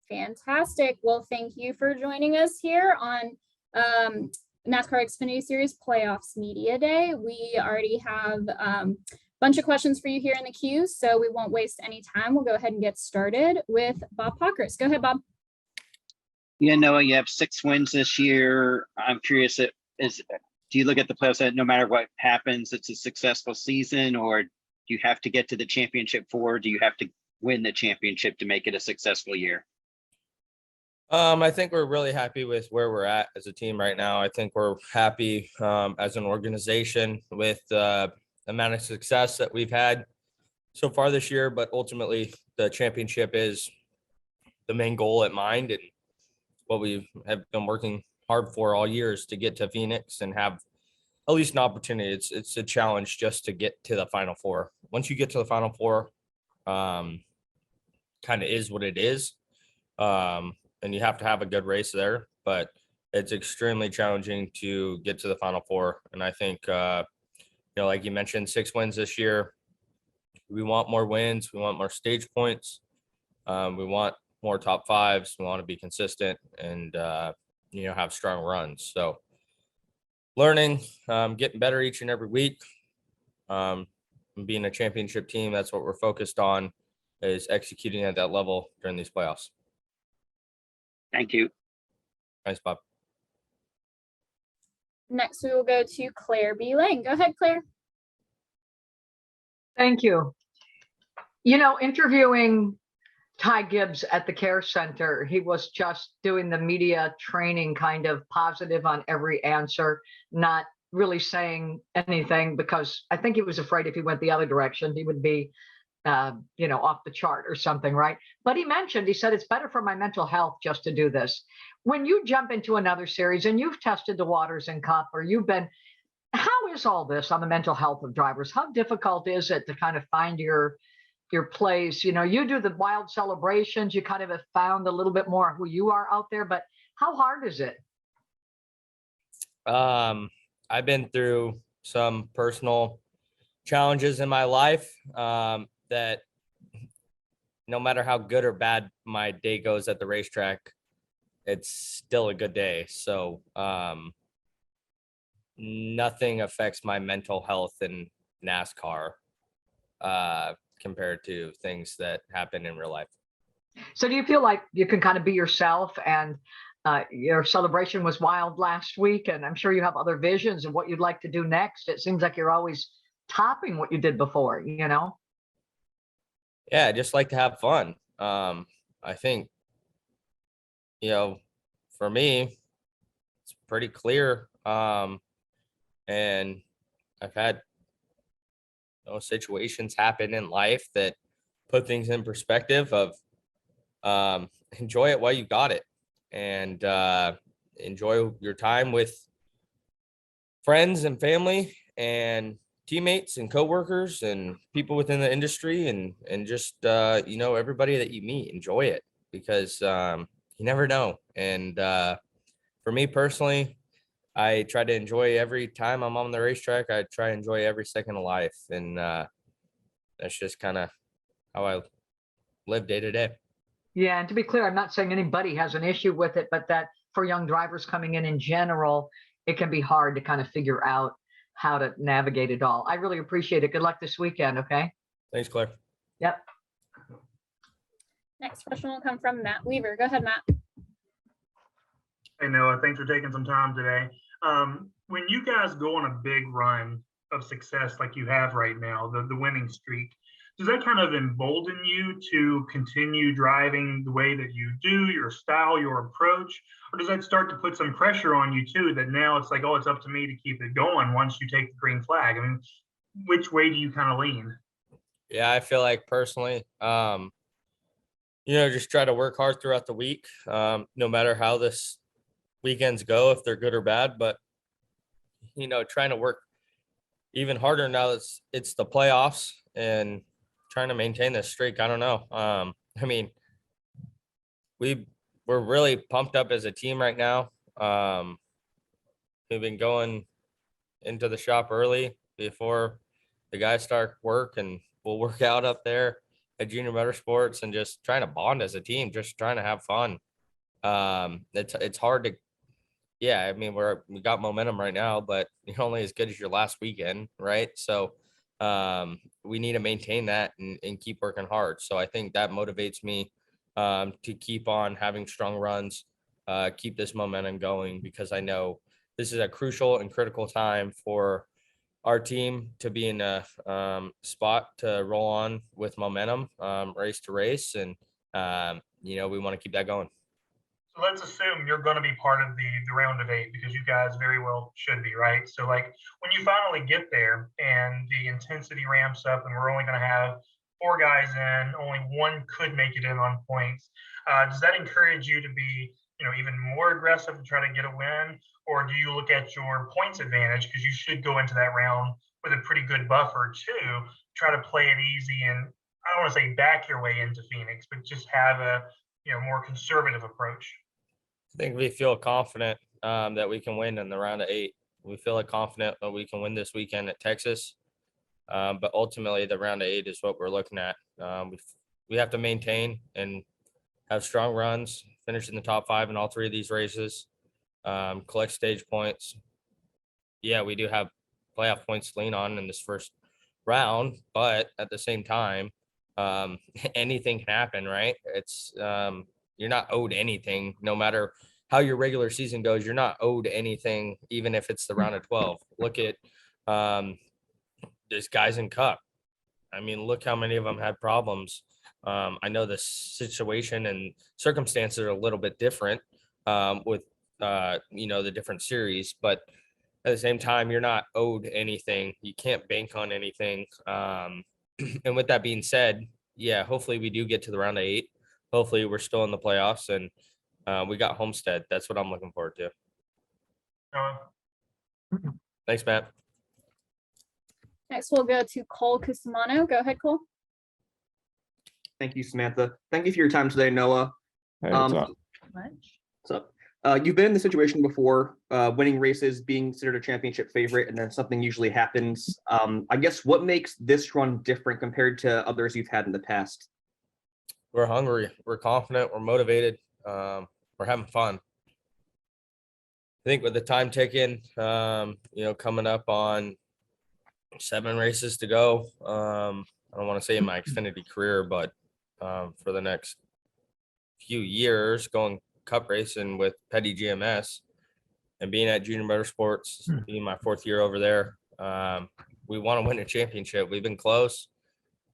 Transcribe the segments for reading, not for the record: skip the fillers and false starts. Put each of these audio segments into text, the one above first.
Fantastic. Well, thank you for joining us here on NASCAR Xfinity Series Playoffs Media Day. We already have a bunch of questions for you here in the queue, so we won't waste any time. We'll go ahead and get started with Bob Pockris. Go ahead, Bob. Yeah, Noah, you have 6 wins this year. I'm curious, do you look at the playoffs that no matter what happens, it's a successful season, or do you have to get to the championship or do you have to win the championship to make it a successful year? I think we're really happy with where we're at as a team right now. I think we're happy as an organization with the amount of success that we've had so far this year, but ultimately the championship is the main goal at mind and what we have been working hard for all years to get to Phoenix and have at least an opportunity. It's a challenge just to get to the Final Four. Once you get to the Final Four, kind of is what it is. And you have to have a good race there, but it's extremely challenging to get to the Final Four. And I think, like you mentioned, 6 wins this year. We want more wins. We want more stage points. We want more top 5s. We want to be consistent and, have strong runs. So learning, getting better each and every week. Being a championship team, that's what we're focused on, is executing at that level during these playoffs. Thank you. Thanks, Bob. Next, we will go to Claire B. Lang. Go ahead, Claire. Thank you. Interviewing Ty Gibbs at the Care Center, he was just doing the media training, kind of positive on every answer, not really saying anything, because I think he was afraid if he went the other direction, he would be off the chart or something, right? But he said, it's better for my mental health just to do this. When you jump into another series and you've tested the waters in Cup, or how is all this on the mental health of drivers? How difficult is it to kind of find your place? You do the wild celebrations, you kind of have found a little bit more who you are out there, but how hard is it? I've been through some personal challenges in my life, that no matter how good or bad my day goes at the racetrack, it's still a good day. So nothing affects my mental health in NASCAR compared to things that happen in real life. So do you feel like you can kind of be yourself, and your celebration was wild last week, and I'm sure you have other visions of what you'd like to do next? It seems like you're always topping what you did before, Yeah, I just like to have fun. I think, for me, it's pretty clear. And I've had situations happen in life that put things in perspective of enjoy it while you got it, and enjoy your time with friends and family and teammates and coworkers and people within the industry, and just everybody that you meet. Enjoy it, because you never know. And for me personally, I try to enjoy every time I'm on the racetrack. I try to enjoy every second of life, and that's just kind of how I live day to day. Yeah, and to be clear, I'm not saying anybody has an issue with it, but that for young drivers coming in general, it can be hard to kind of figure out how to navigate it all. I really appreciate it. Good luck this weekend. Okay. Thanks, Claire. Yep. Next question will come from Matt Weaver. Go ahead, Matt. Hey, Noah, thanks for taking some time today. When you guys go on a big run of success like you have right now, the winning streak, does that kind of embolden you to continue driving the way that you do, your style, your approach? Or does that start to put some pressure on you too, that now it's like, oh, it's up to me to keep it going once you take the green flag? I mean, which way do you kind of lean? Yeah, I feel like personally, just try to work hard throughout the week, no matter how this weekends go, if they're good or bad, but, trying to work even harder now that it's the playoffs, and trying to maintain this streak. I don't know. We're really pumped up as a team right now. We've been going into the shop early before the guys start work, and we'll work out up there. at Junior Motorsports and just trying to bond as a team, just trying to have fun. It's hard to, yeah, I mean, we got momentum right now, but you're only as good as your last weekend, right? So we need to maintain that and keep working hard. So I think that motivates me to keep on having strong runs, keep this momentum going, because I know this is a crucial and critical time for our team to be in a spot to roll on with momentum, race to race. And, we want to keep that going. So let's assume you're going to be part of the round of 8, because you guys very well should be, right? So like when you finally get there and the intensity ramps up and we're only going to have 4 guys in, only one could make it in on points. Does that encourage you to be, even more aggressive to try to get a win? Or do you look at your points advantage, because you should go into that round with a pretty good buffer too, try to play it easy and I don't want to say back your way into Phoenix, but just have a more conservative approach? I think we feel confident that we can win in the round of 8. We feel confident that we can win this weekend at Texas. But ultimately, the round of 8 is what we're looking at. We have to maintain and have strong runs, finish in the top 5 in all 3 of these races, collect stage points. Yeah, we do have playoff points to lean on in this first round, but at the same time, anything can happen, right? It's you're not owed anything, no matter how your regular season goes. You're not owed anything, even if it's the round of 12. Look at there's guys in Cup. I mean, look how many of them had problems. I know the situation and circumstances are a little bit different with the different series, but at the same time, you're not owed anything. You can't bank on anything. And with that being said, yeah, hopefully we do get to the round of 8. Hopefully we're still in the playoffs, and we got Homestead. That's what I'm looking forward to. Thanks, Matt. Next, we'll go to Cole Cusimano. Go ahead, Cole. Thank you, Samantha. Thank you for your time today, Noah. Hey, what's up? What's up? You've been in the situation before, winning races, being considered a championship favorite, and then something usually happens. I guess what makes this run different compared to others you've had in the past? We're hungry. We're confident. We're motivated. We're having fun. I think with the time taken, coming up on 7 races to go. I don't want to say in my Xfinity career, but for the next few years, going Cup racing with Petty GMS and being at Junior Motorsports, being my 4th year over there. We want to win a championship. We've been close.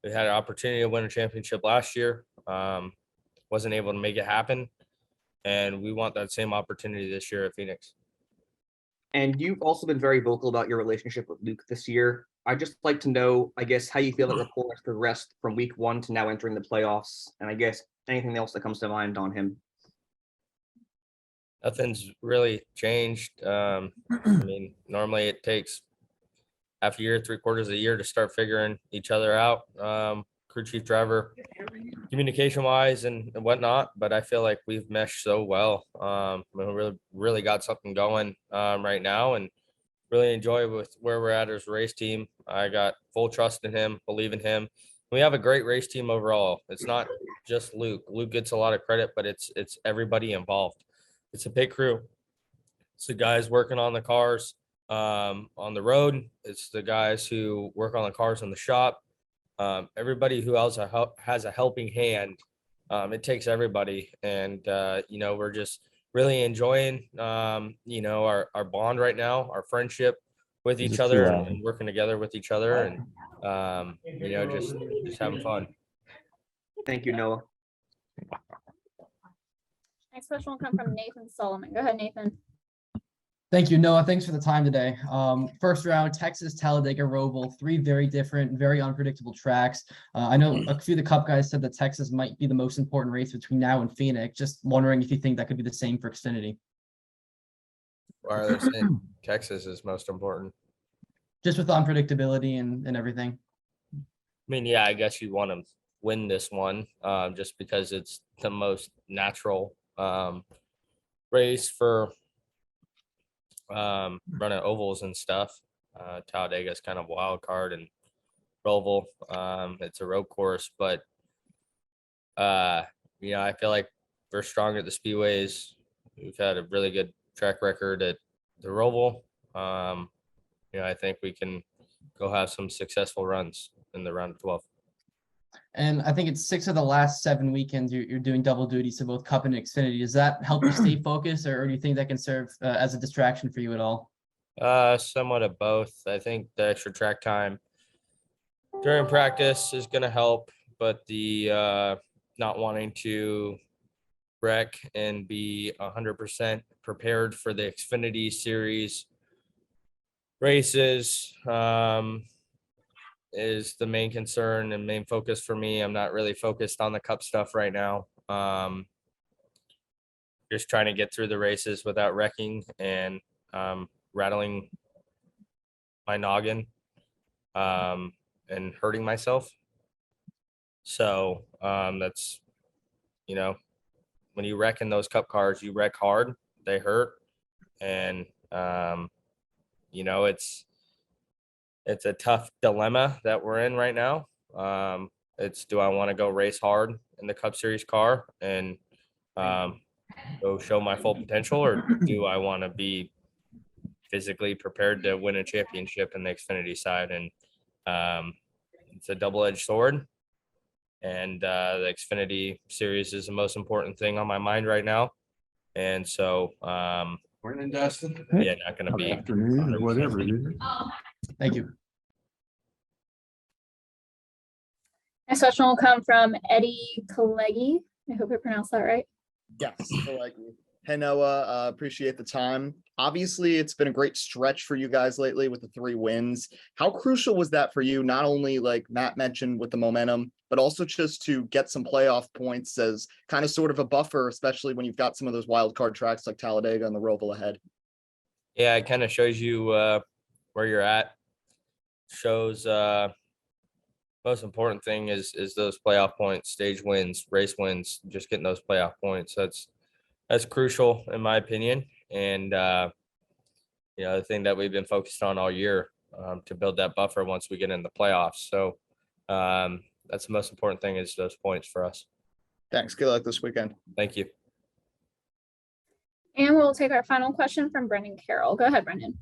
We had an opportunity to win a championship last year. Wasn't able to make it happen. And we want that same opportunity this year at Phoenix. And you've also been very vocal about your relationship with Luke this year. I'd just like to know, I guess, how you feel that rapport has progressed from week 1 to now entering the playoffs, and I guess anything else that comes to mind on him. Nothing's really changed. I mean, normally it takes half a year, 3/4 of a year to start figuring each other out, crew chief, driver, communication wise and whatnot. But I feel like we've meshed so well. We really got something going right now, and really enjoy with where we're at as a race team. I got full trust in him, believe in him. We have a great race team overall. It's not just Luke. Luke gets a lot of credit, but it's everybody involved. It's a pit crew. It's the guys working on the cars on the road. It's the guys who work on the cars in the shop. Everybody who else has a helping hand. It takes everybody. And, we're just really enjoying, our bond right now, our friendship with each other and working together with each other and, just having fun. Thank you, Noah. Next question will come from Nathan Solomon. Go ahead, Nathan. Thank you, Noah. Thanks for the time today. First round, Texas, Talladega, Roval, 3 very different, very unpredictable tracks. I know a few of the Cup guys said that Texas might be the most important race between now and Phoenix. Just wondering if you think that could be the same for Xfinity. Why are they saying Texas is most important? Just with the unpredictability and everything. I mean, yeah, I guess you want to win this one just because it's the most natural race for running ovals and stuff. Talladega is kind of wild card, and Roval, it's a road course, but I feel like we're strong at the speedways. We've had a really good track record at the Roval. I think we can go have some successful runs in the round of 12. And I think it's 6 of the last 7 weekends you're doing double duty, so both Cup and Xfinity. Does that help you stay focused, or do you think that can serve as a distraction for you at all? Somewhat of both. I think the extra track time during practice is going to help, but the not wanting to wreck and be 100% prepared for the Xfinity Series races is the main concern and main focus for me. I'm not really focused on the Cup stuff right now. Just trying to get through the races without wrecking and rattling my noggin and hurting myself. So that's, when you wreck in those Cup cars, you wreck hard, they hurt. And, it's a tough dilemma that we're in right now. It's, do I want to go race hard in the Cup Series car and go show my full potential, or do I want to be physically prepared to win a championship in the Xfinity side? And it's a double-edged sword. And the Xfinity Series is the most important thing on my mind right now. And so, Morning, Dustin. yeah, not going to be Afternoon or whatever it is. Thank you. Next question will come from Eddie Kalegi. I hope I pronounced that right. Yes, I like you. Hey, Noah, appreciate the time. Obviously, it's been a great stretch for you guys lately with the 3 wins. How crucial was that for you? Not only, like Matt mentioned, with the momentum, but also just to get some playoff points as kind of sort of a buffer, especially when you've got some of those wild card tracks like Talladega and the Roval ahead. Yeah, it kind of shows you where you're at. Shows most important thing is those playoff points, stage wins, race wins, just getting those playoff points. That's crucial in my opinion. And the thing that we've been focused on all year to build that buffer once we get in the playoffs. So that's the most important thing, is those points for us. Thanks. Good luck this weekend. Thank you. And we'll take our final question from Brendan Carroll. Go ahead, Brendan.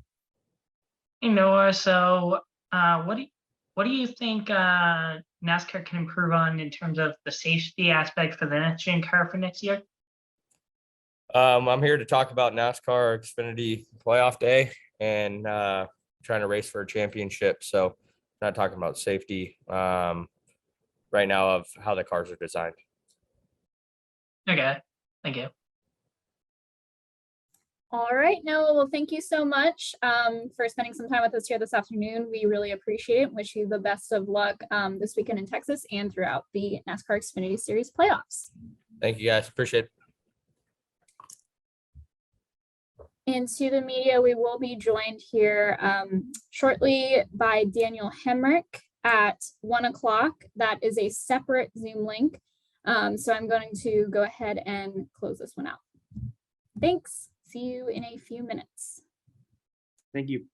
Hey, Noah. So what do you think NASCAR can improve on in terms of the safety aspect for the next gen car for next year? I'm here to talk about NASCAR Xfinity playoff day and trying to race for a championship. So not talking about safety right now of how the cars are designed. Okay, thank you. All right, Noah, well, thank you so much for spending some time with us here this afternoon. We really appreciate it. Wish you the best of luck this weekend in Texas and throughout the NASCAR Xfinity Series playoffs. Thank you, guys. Appreciate it. And to the media, we will be joined here shortly by Daniel Hemrick at 1 o'clock. That is a separate Zoom link. So I'm going to go ahead and close this one out. Thanks. See you in a few minutes. Thank you.